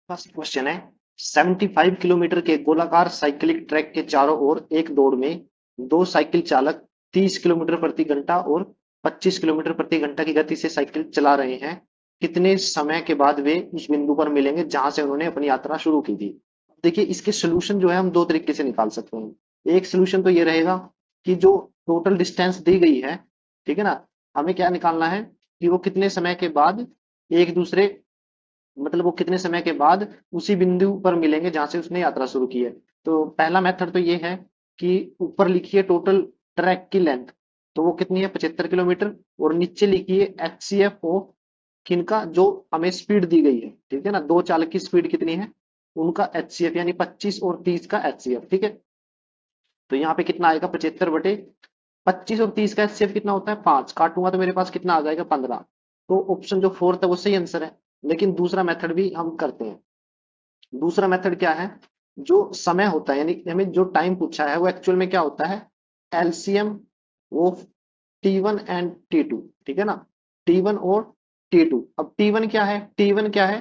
First question है 75 kilometre के गोलाकार साइकिलिक ट्रैक के चारों ओर एक दौड़ में दो साइकिल चालक 30 किलोमीटर प्रति घंटा और 25 किलोमीटर प्रति घंटा की गति से साइकिल चला रहे हैं। कितने समय के बाद वे उस बिंदु पर मिलेंगे जहां से उन्होंने अपनी यात्रा शुरू की थी। देखिए इसके सोल्यूशन जो है हम दो तरीके से निकाल सकते हैं। एक सोल्यूशन तो ये रहेगा कि जो टोटल डिस्टेंस दी गई है, ठीक है ना, हमें क्या निकालना है कि वो कितने समय के बाद एक दूसरे, मतलब वो कितने समय के बाद उसी बिंदु पर मिलेंगे जहां से उसने यात्रा शुरू की है। तो पहला मेथड तो ये है कि ऊपर लिखिए टोटल ट्रैक की लेंथ, तो वो कितनी है 75 किलोमीटर, और नीचे लिखिए एचसीएफ ओ किनका, जो हमें स्पीड दी गई है, ठीक है ना, दो चालक की स्पीड कितनी है, उनका एचसीएफ यानी 25 और 30 का एचसीएफ, ठीक है। तो यहाँ पे कितना आएगा 75/25 और 30 का एचसीएफ कितना होता है 5, काटूंगा तो मेरे पास कितना आ जाएगा 15। तो ऑप्शन जो फोर्थ है वो सही आंसर है। लेकिन दूसरा मेथड भी हम करते हैं। दूसरा मेथड क्या है, जो समय होता है यानी हमें जो टाइम पूछा है वो एक्चुअल में क्या होता है, LCM of T1 and T2, ठीक है ना, T1 और T2। अब T1 क्या है, T1 क्या है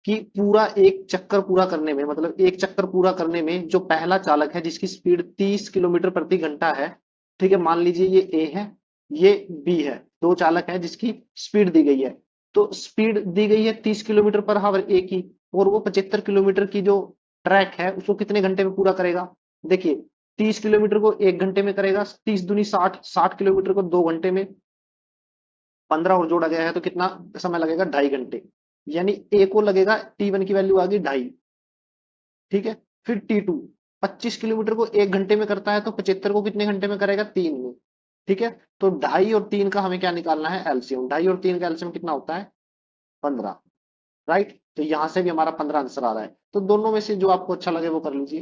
कि पूरा एक चक्कर पूरा करने में, मतलब एक चक्कर पूरा करने में जो पहला चालक है जिसकी स्पीड 30 किलोमीटर प्रति घंटा है, ठीक है, मान लीजिए ये ए है, ये बी है, दो चालक है जिसकी स्पीड दी गई है। तो स्पीड दी गई है 30 किलोमीटर पर हावर ए की, और वो 75 किलोमीटर की जो ट्रैक है उसको कितने घंटे में पूरा करेगा। देखिए 30 किलोमीटर को 1 घंटे में करेगा, 30 दूनी 60, 60 किलोमीटर को 2 घंटे में, 15 और जोड़ा गया है तो कितना समय लगेगा 2.5 घंटे। यानी ए को लगेगा, T1 की वैल्यू आ गई 2.5, ठीक है। फिर T2 25 किलोमीटर को 1 घंटे में करता है तो 75 को कितने घंटे में करेगा, 3 में, ठीक है। तो 2.5 और 3 का हमें क्या निकालना है एलसीएम, 2.5 और 3 का एलसीएम कितना होता है 15, राइट। तो यहां से भी हमारा 15 आंसर आ रहा है। तो दोनों में से जो आपको अच्छा लगे वो कर लीजिए।